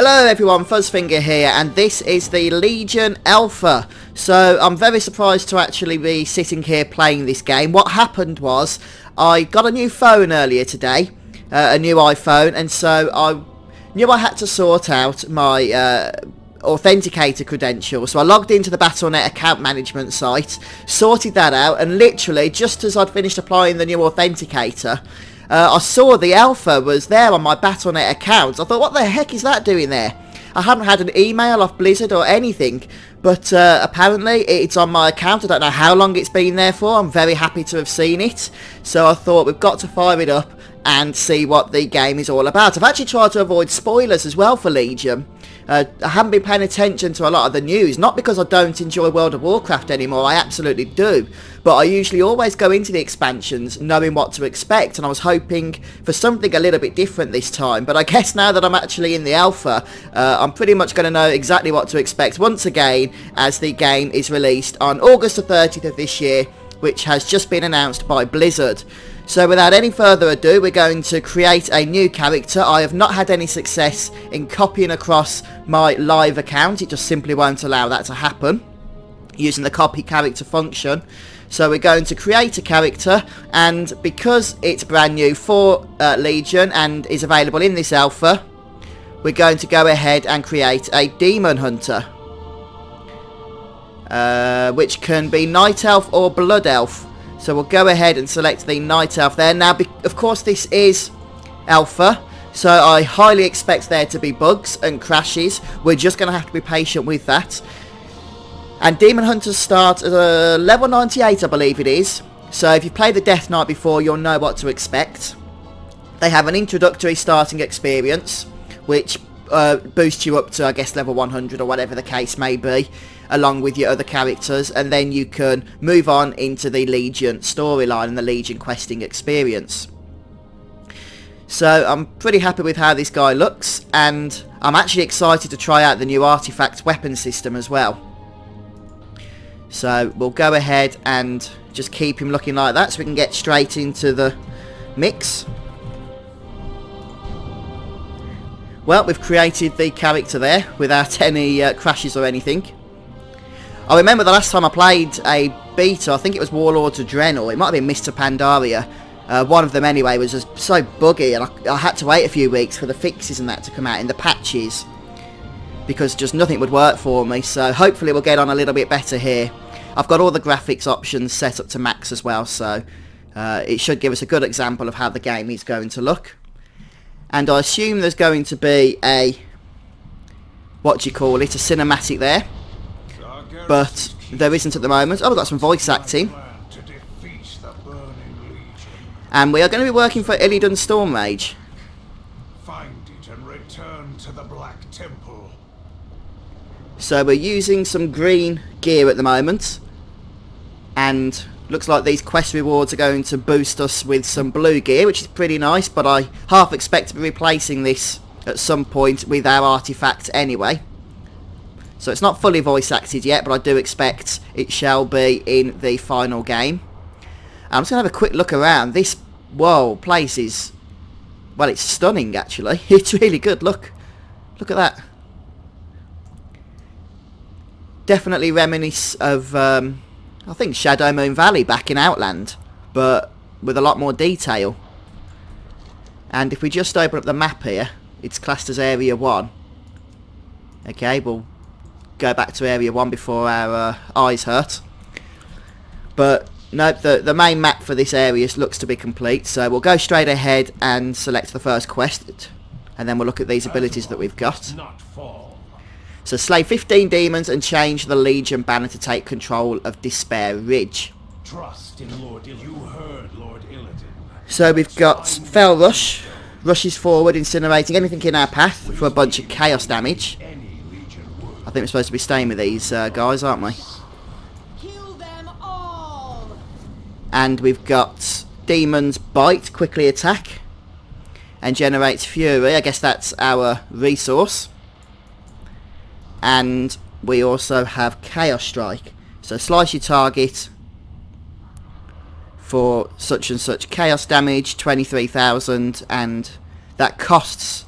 Hello everyone, Fuzzfinger here, and this is the Legion Alpha. So I'm very surprised to actually be sitting here playing this game. What happened was, I got a new phone earlier today, a new iPhone, and so I knew I had to sort out my authenticator credentials. So I logged into the Battle.net account management site, sorted that out, and literally just as I'd finished applying the new authenticator, I saw the alpha was there on my Battle.net account. I thought, what the heck is that doing there? I haven't had an email off Blizzard or anything, but apparently it's on my account. I don't know how long it's been there for. I'm very happy to have seen it. So I thought we've got to fire it up and see what the game is all about. I've actually tried to avoid spoilers as well for Legion. I haven't been paying attention to a lot of the news, not because I don't enjoy World of Warcraft anymore, I absolutely do, but I usually always go into the expansions knowing what to expect, and I was hoping for something a little bit different this time, but I guess now that I'm actually in the alpha, I'm pretty much going to know exactly what to expect once again, as the game is released on August the 30th of this year, which has just been announced by Blizzard. So without any further ado, we're going to create a new character. I have not had any success in copying across my live account. It just simply won't allow that to happen using the copy character function. So we're going to create a character, and because it's brand new for Legion and is available in this alpha, we're going to go ahead and create a demon hunter, which can be night elf or blood elf. So we'll go ahead and select the night elf there. Now, of course, this is alpha, so I highly expect there to be bugs and crashes. We're just going to have to be patient with that. And demon hunters start at level 98, I believe it is. So if you've played the Death Knight before, you'll know what to expect. They have an introductory starting experience, which boosts you up to, I guess, level 100 or whatever the case may be, along with your other characters, and then you can move on into the Legion storyline and the Legion questing experience. So I'm pretty happy with how this guy looks, and I'm actually excited to try out the new artifact weapon system as well. So we'll go ahead and just keep him looking like that so we can get straight into the mix. Well, we've created the character there without any crashes or anything. I remember the last time I played a beta, I think it was Warlords of Draenor, it might have been Mr. Pandaria, one of them anyway, was just so buggy, and I had to wait a few weeks for the fixes and that to come out in the patches, because just nothing would work for me, so hopefully we'll get on a little bit better here. I've got all the graphics options set up to max as well, so it should give us a good example of how the game is going to look. And I assume there's going to be a, what do you call it, a cinematic there. But there isn't at the moment. Oh, we've got some voice acting. And we are going to be working for Illidan Stormrage. Find it and return to the Black Temple. So we're using some green gear at the moment. And looks like these quest rewards are going to boost us with some blue gear, which is pretty nice. But I half expect to be replacing this at some point with our artifact anyway. So it's not fully voice acted yet, but I do expect it shall be in the final game. I'm just going to have a quick look around. This, whoa, place is, well, it's stunning actually. It's really good, look. Look at that. Definitely reminisce of, I think, Shadow Moon Valley back in Outland, but with a lot more detail. And if we just open up the map here, it's classed as Area 1. Okay, we'll go back to Area 1 before our eyes hurt. But no, the main map for this area looks to be complete, so we'll go straight ahead and select the first quest, and then we'll look at these abilities that we've got. So slay 15 demons and change the Legion banner to take control of Despair Ridge. Trust in Lord Illidan. You heard Lord Illidan. So we've got Fell Rush, rushes forward, incinerating anything in our path for a bunch of chaos damage. I think we're supposed to be staying with these guys, aren't we? Kill them all. And we've got Demon's Bite, quickly attack, and generates Fury. I guess that's our resource. And we also have Chaos Strike. So slice your target for such and such chaos damage, 23,000, and that costs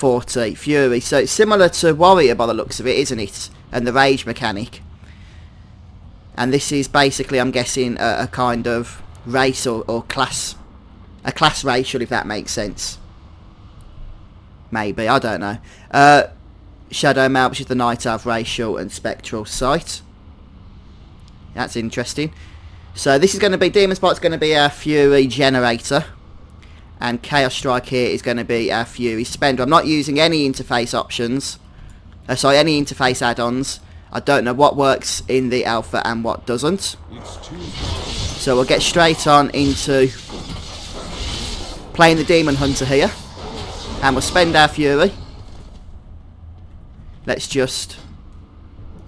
40 Fury. So it's similar to Warrior by the looks of it, isn't it? And the rage mechanic. And this is basically, I'm guessing, a kind of race or class. A class racial, if that makes sense. Maybe, I don't know. Shadow Mount, which is the Night Elf racial, and Spectral Sight. That's interesting. So this is going to be, Demon Spot's going to be our Fury generator. And Chaos Strike here is going to be our Fury spender. I'm not using any interface options. Sorry, any interface add-ons. I don't know what works in the alpha and what doesn't. So we'll get straight on into playing the Demon Hunter here. And we'll spend our Fury. Let's just...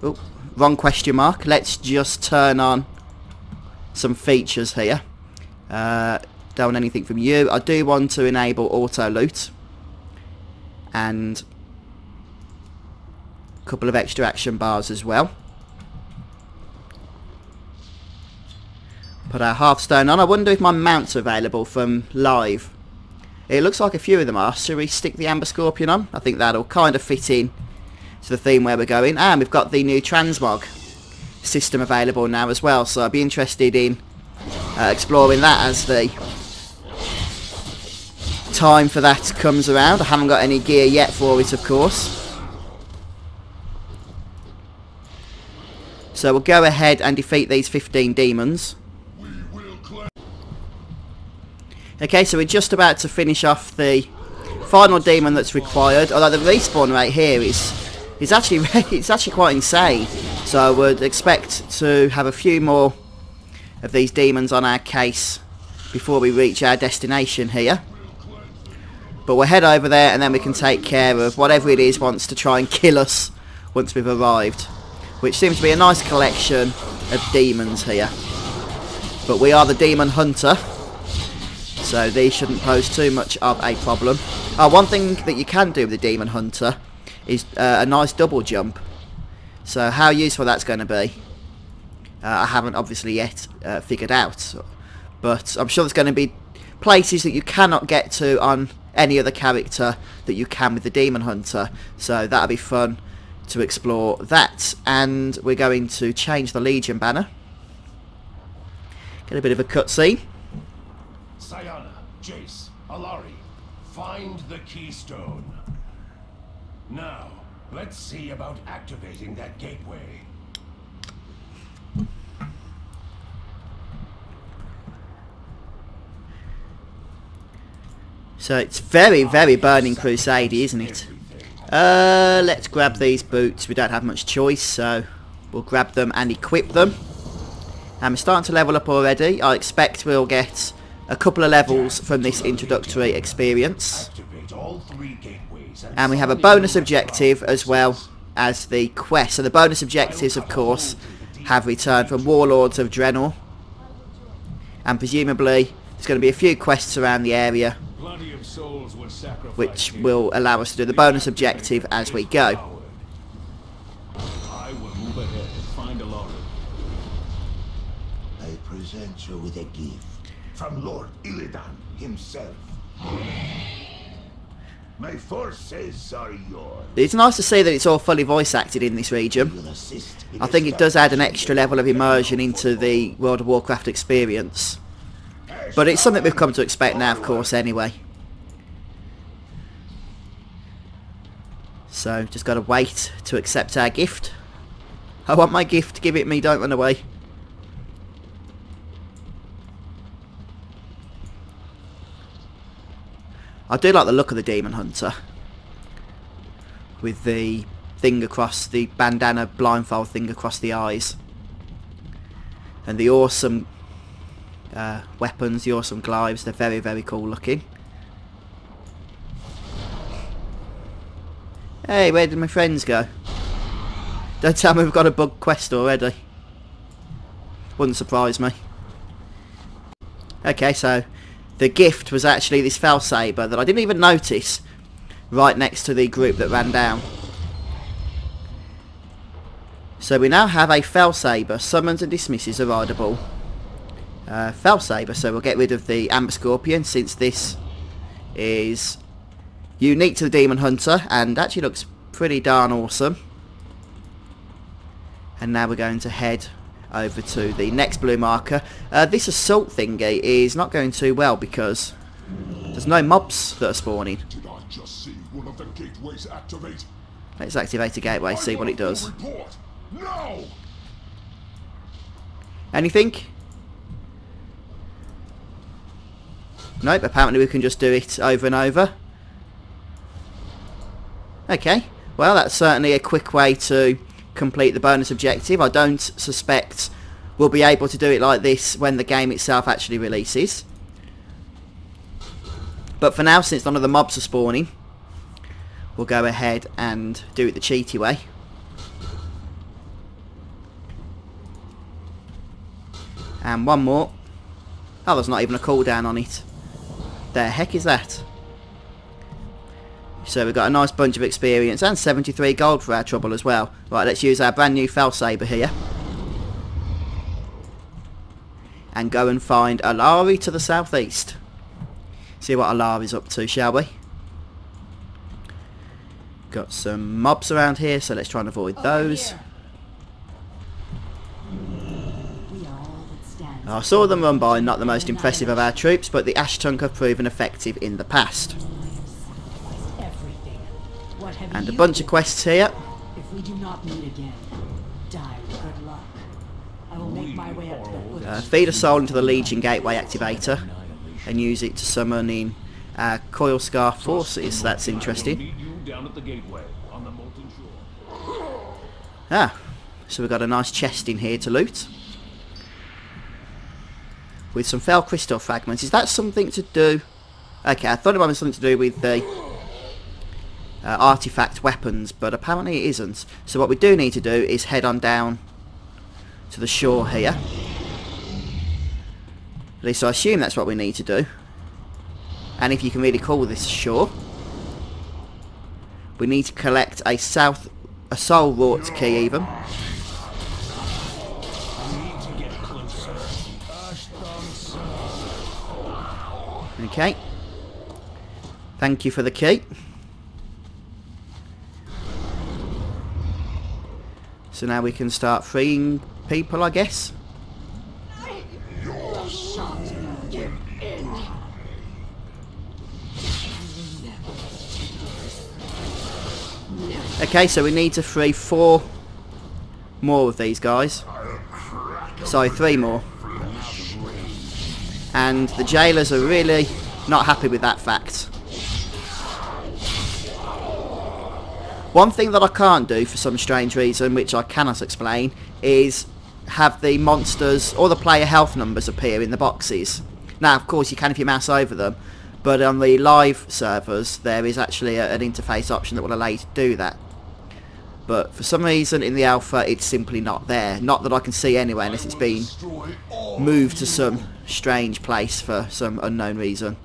Oh, wrong question mark. Let's just turn on some features here. Don't want anything from you. I do want to enable auto loot. And a couple of extra action bars as well. Put our Hearthstone on. I wonder if my mounts are available from live. It looks like a few of them are. Should we stick the Amber Scorpion on? I think that'll kind of fit in to the theme where we're going. And we've got the new transmog system available now as well. So I'd be interested in exploring that as the time for that comes around. I haven't got any gear yet for it, of course. So we'll go ahead and defeat these 15 demons. Okay, so we're just about to finish off the final demon that's required. Although the respawn rate here is actually it's actually quite insane. So I would expect to have a few more of these demons on our case before we reach our destination here. But we'll head over there and then we can take care of whatever it is wants to try and kill us once we've arrived. Which seems to be a nice collection of demons here. But we are the Demon Hunter, so these shouldn't pose too much of a problem. One thing that you can do with the Demon Hunter is a nice double jump. So how useful that's going to be, I haven't obviously yet figured out. But I'm sure there's going to be places that you cannot get to on any other character that you can with the Demon Hunter. So that'll be fun to explore that. And we're going to change the Legion banner. Get a bit of a cutscene. Sayana, Jace, Alari, find the keystone. Now, let's see about activating that gateway. So it's very, very Burning Crusade, isn't it? Let's grab these boots. We don't have much choice, so we'll grab them and equip them. And we're starting to level up already. I expect we'll get a couple of levels from this introductory experience. And we have a bonus objective as well as the quest. So the bonus objectives, of course, have returned from Warlords of Draenor. And presumably there's going to be a few quests around the area which will allow us to do the bonus objective as we go. I will move ahead and find Alari. I present you with a gift from Lord Illidan himself. My forces are yours. It's nice to see that it's all fully voice acted in this region. I think it does add an extra level of immersion into the World of Warcraft experience. But it's something we've come to expect now, of course, anyway. So, just got to wait to accept our gift. I want my gift, give it me, don't run away. I do like the look of the Demon Hunter. With the thing across, the bandana blindfold thing across the eyes. And the awesome weapons, the awesome glaives, they're very, very cool looking. Hey, where did my friends go? Don't tell me we've got a bug quest already. Wouldn't surprise me. Okay, so the gift was actually this Fell Saber that I didn't even notice right next to the group that ran down. So we now have a Fell Saber. Summons and dismisses a rideable Fell Saber. So we'll get rid of the Amber Scorpion since this is unique to the Demon Hunter and actually looks pretty darn awesome. And now we're going to head over to the next blue marker. This assault thingy is not going too well because there's no mobs that are spawning. Did I just see one of the gateways activate? Let's activate a gateway, see what it does. No! Anything? Nope, apparently we can just do it over and over. Okay, well that's certainly a quick way to complete the bonus objective. I don't suspect we'll be able to do it like this when the game itself actually releases. But for now, since none of the mobs are spawning, we'll go ahead and do it the cheaty way. And one more. Oh, there's not even a cooldown on it. The heck is that? So we've got a nice bunch of experience and 73 gold for our trouble as well. Right, let's use our brand new Fell Saber here. And go and find Alari to the southeast. See what Alari's up to, shall we? Got some mobs around here, so let's try and avoid those. I saw them run by, not the most impressive of our troops, but the Ashtunk have proven effective in the past. And a bunch of quests here. If we do not meet again, die with good luck. I will make my way up to the foot. Feed a soul into the Legion Gateway activator and use it to summon in Coil Scar forces. That's interesting. Ah, so we've got a nice chest in here to loot. With some Fell Crystal fragments. Is that something to do... Okay, I thought it might be something to do with the artifact weapons, but apparently it isn't. So what we do need to do is head on down to the shore here. At least I assume that's what we need to do. And if you can really call this shore, we need to collect a soul wrought key even. Okay. Thank you for the key. So now we can start freeing people, I guess. Okay, so we need to free 4 more of these guys. Sorry, 3 more. And the jailers are really not happy with that fact. One thing that I can't do for some strange reason, which I cannot explain, is have the monsters or the player health numbers appear in the boxes. Now, of course, you can if you mouse over them, but on the live servers, there is actually an interface option that will allow you to do that. But for some reason in the alpha, it's simply not there. Not that I can see anyway, unless it's been moved to some strange place for some unknown reason.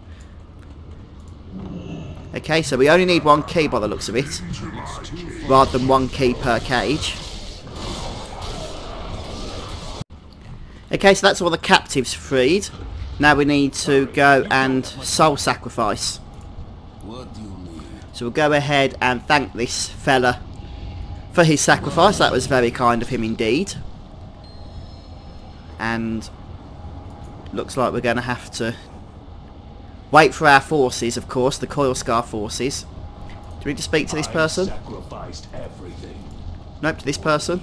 Okay, so we only need 1 key by the looks of it, rather than 1 key per cage. Okay, so that's all the captives freed. Now we need to go and soul sacrifice. So we'll go ahead and thank this fella for his sacrifice. That was very kind of him indeed. And looks like we're going to have to wait for our forces, of course, the Coil Scar forces. Do we need to speak to this person? Nope, to this person.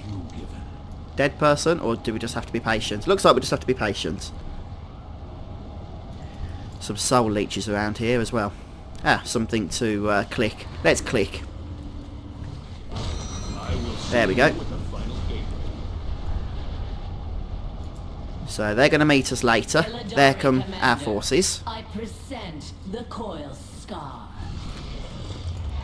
Dead person, or do we just have to be patient? Looks like we just have to be patient. Some soul leeches around here as well. Ah, something to click. Let's click. There we go. So they're going to meet us later. There come our forces. I present the Coil Scar.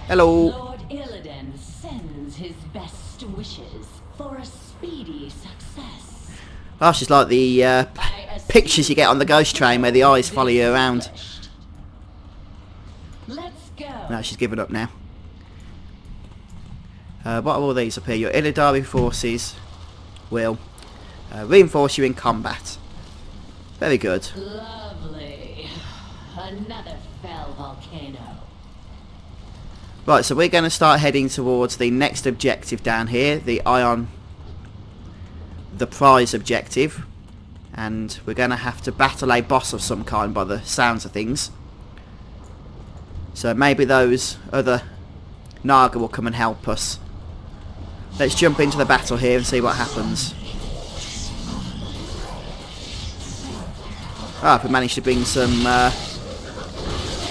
Hello. Lord Illidan sends his best wishes for a speedy success. Oh, she's like the pictures you get on the ghost train where the eyes follow you around. Let's go. No, she's given up now. What are all these up here? Your Illidari forces will reinforce you in combat. Very good. Lovely. Another fell volcano. Right, so we're going to start heading towards the next objective down here, the prize objective. And we're going to have to battle a boss of some kind by the sounds of things. So maybe those other Naga will come and help us. Let's jump into the battle here and see what happens. Ah, we managed to bring some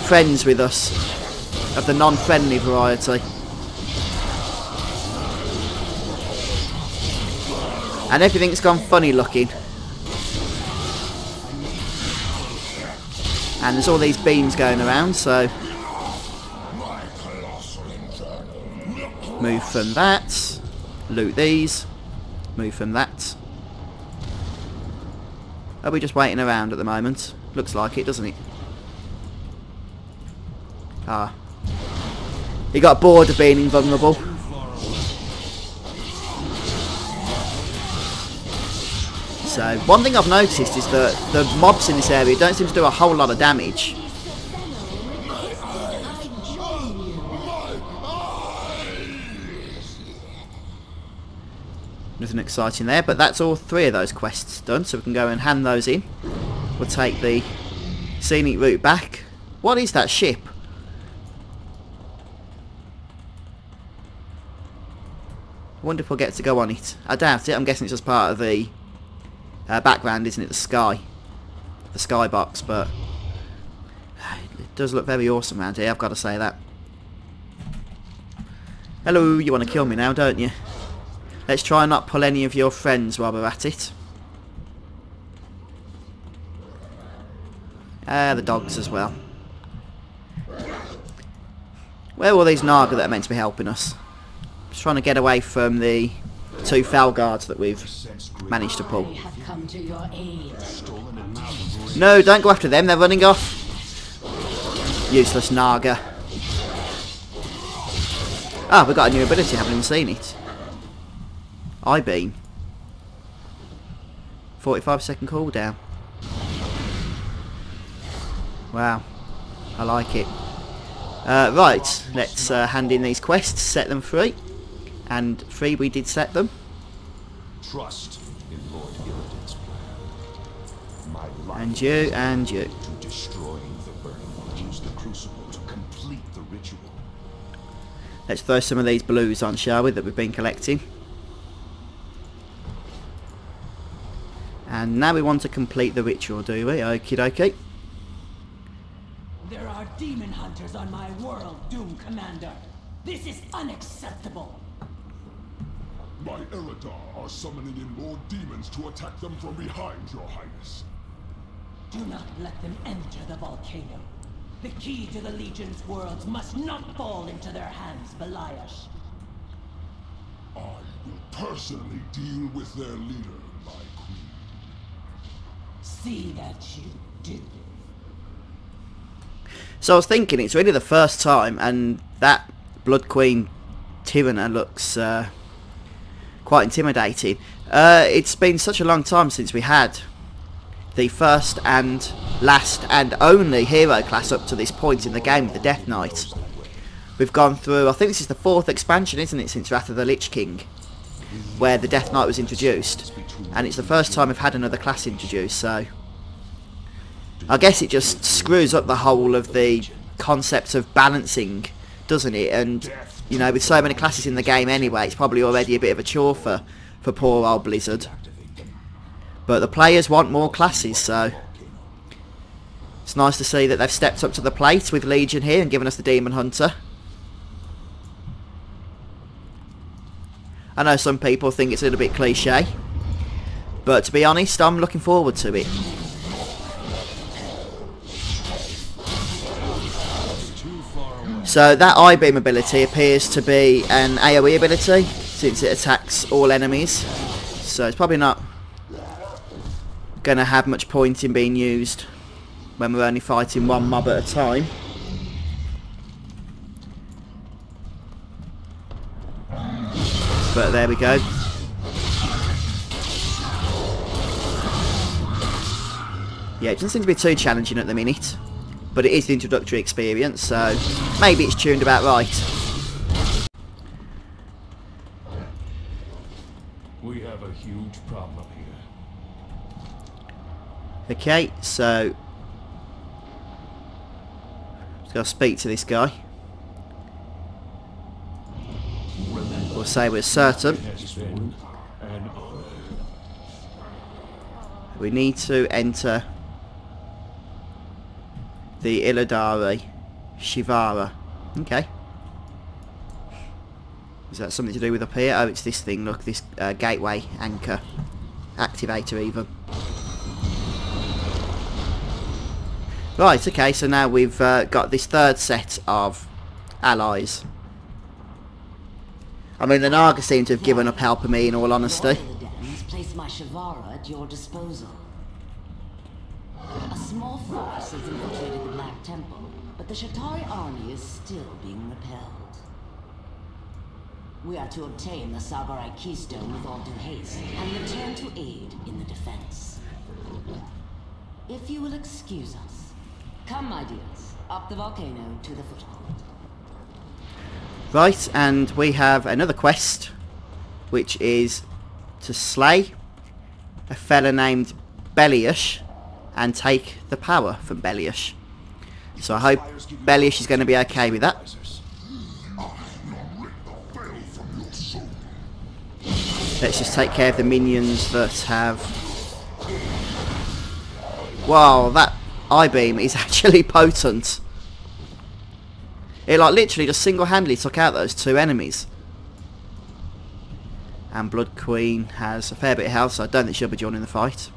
friends with us of the non-friendly variety. And everything's gone funny looking. And there's all these beams going around, so move from that, loot these, move from that. Are we just waiting around at the moment? Looks like it, doesn't it? Ah. He got bored of being invulnerable. So, one thing I've noticed is that the mobs in this area don't seem to do a whole lot of damage. Nothing exciting there, but that's all 3 of those quests done, so we can go and hand those in. We'll take the scenic route back. What is that ship? I wonder if we'll get to go on it. I doubt it. I'm guessing it's just part of the background, isn't it? The sky box, but it does look very awesome around here, I've got to say that. Hello, you want to kill me now, don't you? Let's try and not pull any of your friends while we're at it. The dogs as well. Where are all these Naga that are meant to be helping us? Just trying to get away from the 2 fell guards that we've managed to pull. No, don't go after them, they're running off. Useless Naga. Ah, we've got a new ability, haven't even seen it. I-beam. 45-second cooldown. Wow, I like it. Right, let's hand in these quests, set them free. And free we did set them. Trust in Lord Illidan's plan. My life and you, and you. To destroying the burning, use the crucible to complete the ritual. Let's throw some of these blues on, shall we, that we've been collecting. And now we want to complete the ritual, do we? Okie dokie. There are demon hunters on my world, Doom Commander. This is unacceptable. My Eridar are summoning in more demons to attack them from behind, Your Highness. Do not let them enter the volcano. The key to the Legion's worlds must not fall into their hands, Beliash. I will personally deal with their leader, my queen. See that you do. So I was thinking, it's really the first time, and that Blood Queen Tyranna looks quite intimidating. It's been such a long time since we had the first and last and only hero class up to this point in the game with the Death Knight. We've gone through, I think this is the 4th expansion, isn't it, since Wrath of the Lich King, where the Death Knight was introduced, and it's the first time we've had another class introduced, so I guess it just screws up the whole of the concept of balancing, doesn't it? And, you know, with so many classes in the game anyway, it's probably already a bit of a chore for poor old Blizzard. But the players want more classes, so it's nice to see that they've stepped up to the plate with Legion here and given us the Demon Hunter. I know some people think it's a little bit cliche, but to be honest, I'm looking forward to it. So that I-beam ability appears to be an AoE ability, since it attacks all enemies. So it's probably not going to have much point in being used when we're only fighting one mob at a time. But there we go. Yeah, it doesn't seem to be too challenging at the minute. But it is the introductory experience, so maybe it's tuned about right. huge problem here. Okay, so just gotta speak to this guy. We'll say we're certain. Has been an honor. We need to enter the Illidari Shivara. Okay. Is that something to do with up here? Oh, it's this thing, look, this gateway anchor. Activator even. Right, okay, so now we've got this third set of allies. I mean, the Naga seem to have given up helping me, in all honesty. Has placed my Shivara at your disposal. A small force has infiltrated the Black Temple, but the Shatari army is still being repelled. We are to obtain the Sabarai Keystone with all due haste, and return to aid in the defense. If you will excuse us. Come, my dears, up the volcano to the foothold. Right, and we have another quest, which is to slay a fella named Beliush and take the power from Beliush. So I hope Beliush is going to be okay with that. Let's just take care of the minions that have... Wow, that I-beam is actually potent. It like literally just single-handedly took out those two enemies. And Blood Queen has a fair bit of health, so I don't think she'll be joining the fight.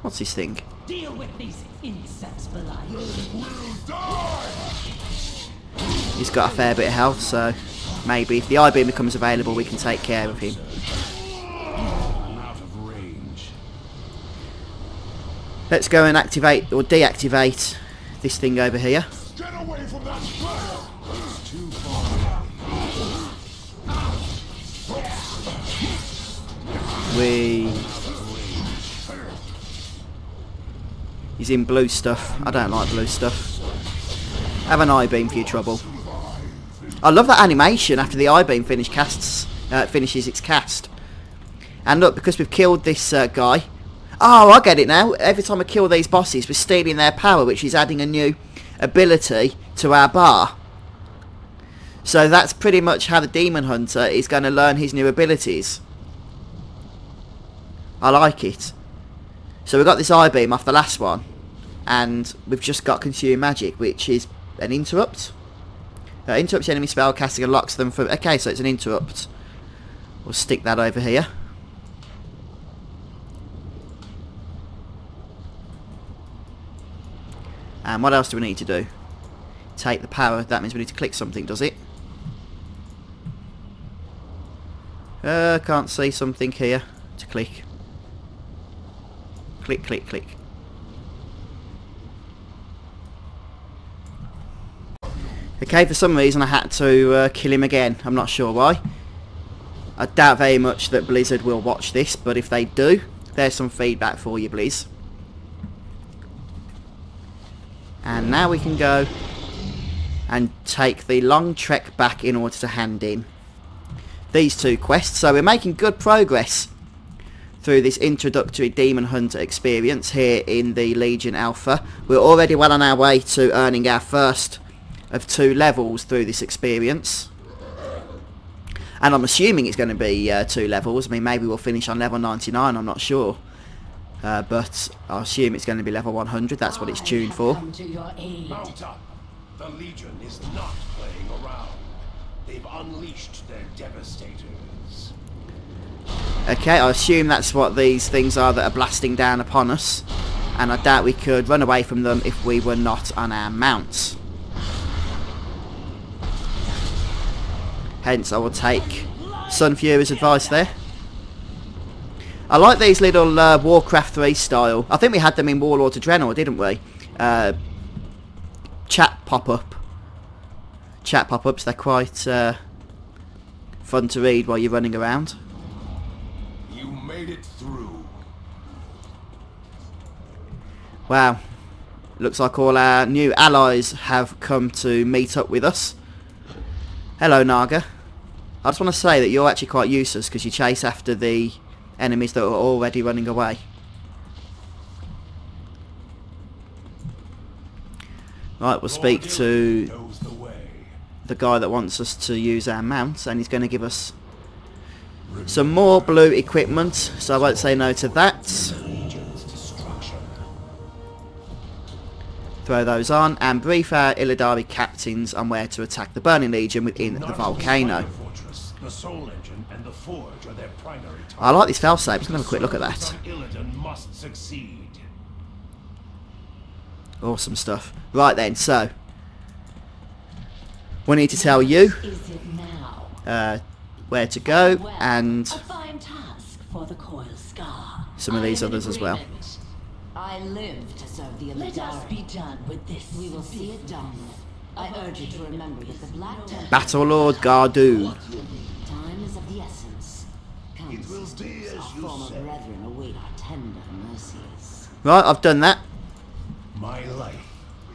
What's this thing? Deal with these insects, Belial. He's got a fair bit of health, so maybe if the I-beam becomes available we can take care of him. I'm out of range. Let's go and activate or deactivate this thing over here. Get away from that spell! It's too far. He's in blue stuff. I don't like blue stuff. Have an I-beam for your trouble. I love that animation after the I-beam finishes its cast. And look, because we've killed this guy. Oh, I get it now. Every time I kill these bosses, we're stealing their power, which is adding a new ability to our bar. So that's pretty much how the Demon Hunter is going to learn his new abilities. I like it. So we've got this I-beam off the last one, and we've just got Consume Magic, which is an interrupt. Interrupts enemy spell casting and locks them from... Okay, so it's an interrupt. We'll stick that over here. And what else do we need to do? Take the power. That means we need to click something, does it? Can't see something here to click. Click, click, click. Okay, for some reason I had to kill him again. I'm not sure why. I doubt very much that Blizzard will watch this, but if they do, there's some feedback for you, Blizz. And now we can go and take the long trek back in order to hand in these two quests. So we're making good progress through this introductory Demon Hunter experience here in the Legion Alpha. We're already well on our way to earning our first of 2 levels through this experience. And I'm assuming it's going to be 2 levels. I mean, maybe we'll finish on level 99, I'm not sure. But I assume it's going to be level 100, that's what it's tuned for. Mount up. The Legion is not playing around. They've unleashed their devastators. Okay, I assume that's what these things are that are blasting down upon us. And I doubt we could run away from them if we were not on our mounts. Hence, I will take Sun Fury's advice there. I like these little Warcraft 3 style. I think we had them in Warlord of Draenor, didn't we? Chat pop-up. Chat pop-ups, they're quite fun to read while you're running around. You made it through. Wow. Looks like all our new allies have come to meet up with us. Hello, Naga. I just want to say that you're actually quite useless because you chase after the enemies that are already running away. Right, we'll speak to the guy that wants us to use our mounts, and he's going to give us some more blue equipment, so I won't say no to that. Throw those on and brief our Illidari captains on where to attack the Burning Legion within the volcano. I like this failsafe. Let's have a quick look at that. Awesome stuff. Right then, so we need to tell you where to go and some of these others as well. I live to serve the Illidari. Let us be done with this. We will see it done. I urge you to remember that the Black Temple... Battle Lord Gardu. Time is of the essence. It will be as you former brethren await our tender mercies. Right, I've done that. My life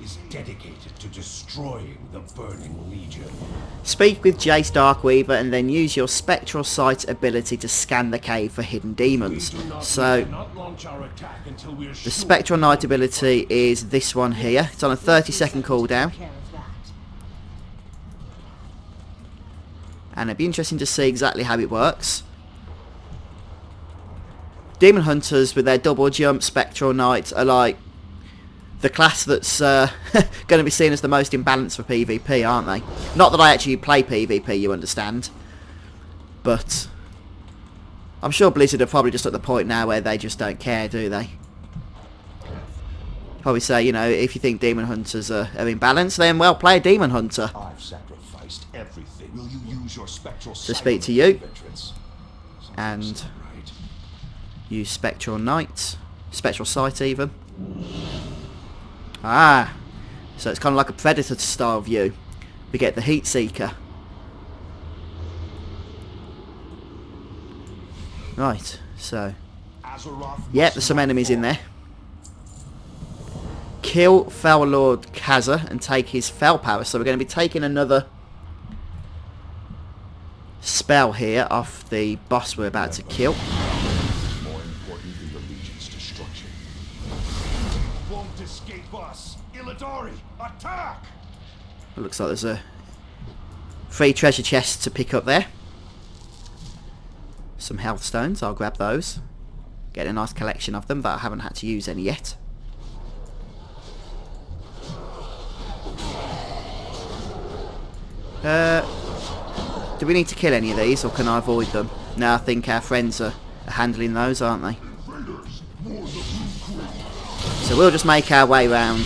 is dedicated to destroying the Burning Legion. Speak with Jace Darkweaver and then use your Spectral Sight ability to scan the cave for hidden demons. So, the Spectral Night ability is this one here. It's on a 30-second cooldown. And it'd be interesting to see exactly how it works. Demon Hunters with their double jump Spectral Knight are like the class that's going to be seen as the most imbalanced for PvP, aren't they? Not that I actually play PvP, you understand. But I'm sure Blizzard are probably just at the point now where they just don't care, do they? Probably say, you know, if you think Demon Hunters are imbalanced, then, well, play a Demon Hunter. I've sacrificed everything. Will you use your spectral To speak to you. And use Spectral Night. Spectral Sight, even. Ah, so it's kind of like a Predator style view. We get the Heat Seeker. Right, so yep, there's some enemies in there. Kill Fel Lord Kaza and take his Fel power. So we're going to be taking another spell here off the boss we're about to kill. More important than the Legion's destruction. Won't escape us. Illidari, attack! It looks like there's a free treasure chest to pick up there. Some health stones, I'll grab those. Get a nice collection of them, but I haven't had to use any yet. Do we need to kill any of these, or can I avoid them? No, I think our friends are handling those, aren't they? So we'll just make our way round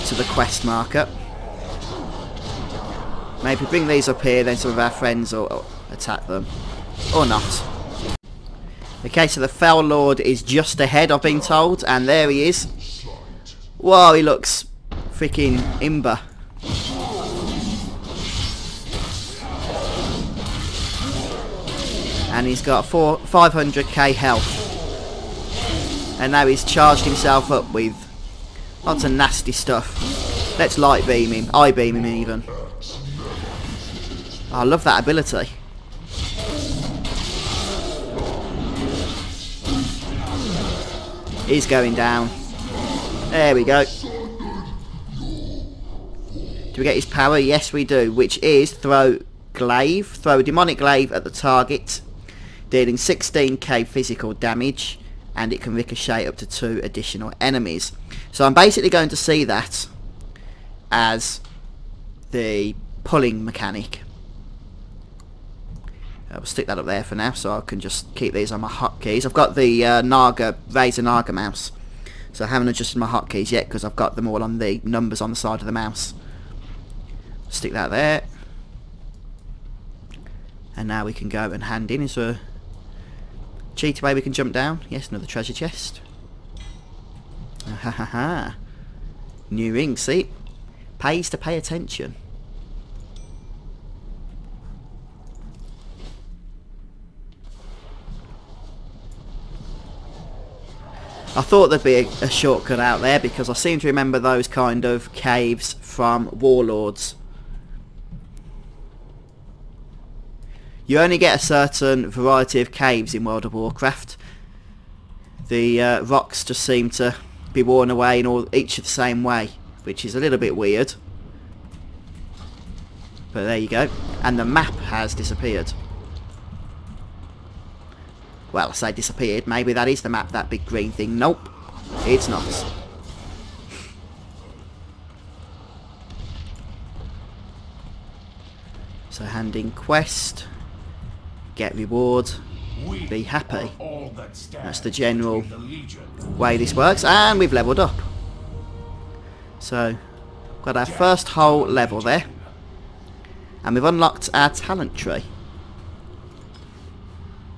to the quest marker. Maybe bring these up here, then some of our friends will attack them. Or not. Okay, so the Fel Lord is just ahead, I've been told, and there he is. Whoa, he looks freaking imber. And he's got 500k health. And now he's charged himself up with lots of nasty stuff. Let's light beam him, eye beam him even. Oh, I love that ability. He's going down. There we go. Do we get his power? Yes, we do. Which is throw glaive. Throw a demonic glaive at the target, dealing 16k physical damage, and it can ricochet up to 2 additional enemies. So I'm basically going to see that as the pulling mechanic. We'll stick that up there for now, so I can just keep these on my hotkeys. I've got the Razer Naga mouse, so I haven't adjusted my hotkeys yet because I've got them all on the numbers on the side of the mouse. Stick that there. And now we can go and hand in. Is there a cheaty way we can jump down? Yes, another treasure chest. Ha ha ha. New ring, see? Pays to pay attention. I thought there'd be a shortcut out there because I seem to remember those kind of caves from Warlords. You only get a certain variety of caves in World of Warcraft. The rocks just seem to be worn away in each the same way, which is a little bit weird. But there you go. And the map has disappeared. Well, I say disappeared. Maybe that is the map, that big green thing. Nope, it's not. So handing quest, get reward, be happy. That's the general way this works, and we've leveled up. So, got our first whole level there, and we've unlocked our talent tree.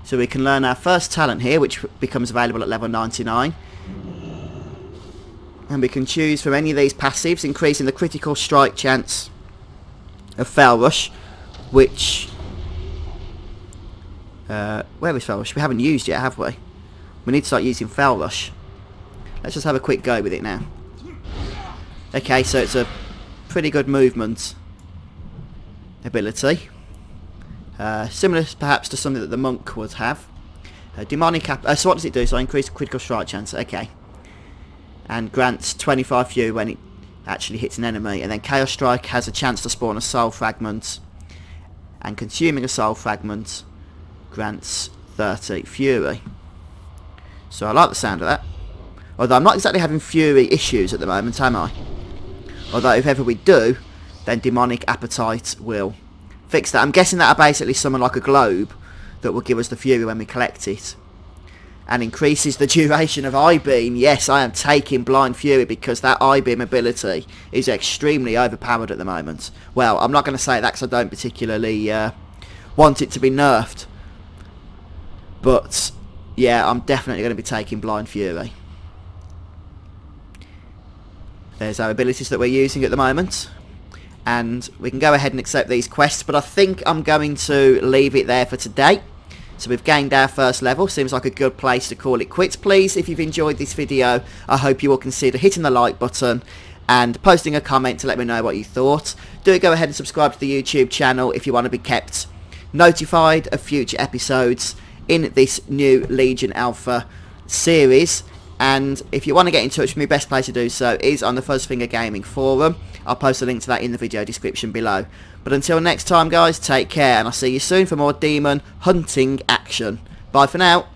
So we can learn our first talent here, which becomes available at level 99. And we can choose from any of these passives, increasing the critical strike chance of Fell Rush, which... where is Fell Rush? We haven't used yet, have we? We need to start using Fell Rush. Let's just have a quick go with it now. Okay, so it's a pretty good movement ability. Similar perhaps to something that the monk would have. Demonic so what does it do? So increase critical strike chance, okay. And grants 25 fury when it actually hits an enemy. And then Chaos Strike has a chance to spawn a soul fragment. And consuming a soul fragment grants 30 fury. So I like the sound of that. Although I'm not exactly having fury issues at the moment, am I? Although if ever we do, then Demonic Appetite will fix that. I'm guessing that'll basically summon like a globe that will give us the fury when we collect it. And increases the duration of I-Beam. Yes, I am taking Blind Fury because that I-Beam ability is extremely overpowered at the moment. Well, I'm not going to say that because I don't particularly want it to be nerfed. But, yeah, I'm definitely going to be taking Blind Fury. There's our abilities that we're using at the moment. And we can go ahead and accept these quests, but I think I'm going to leave it there for today. So we've gained our first level. Seems like a good place to call it quits. Please, if you've enjoyed this video, I hope you will consider hitting the like button and posting a comment to let me know what you thought. Do go ahead and subscribe to the YouTube channel if you want to be kept notified of future episodes in this new Legion Alpha series. And if you want to get in touch with me, best place to do so is on the Fuzzfinger Gaming forum. I'll post a link to that in the video description below. But until next time guys, take care, and I'll see you soon for more demon hunting action. Bye for now.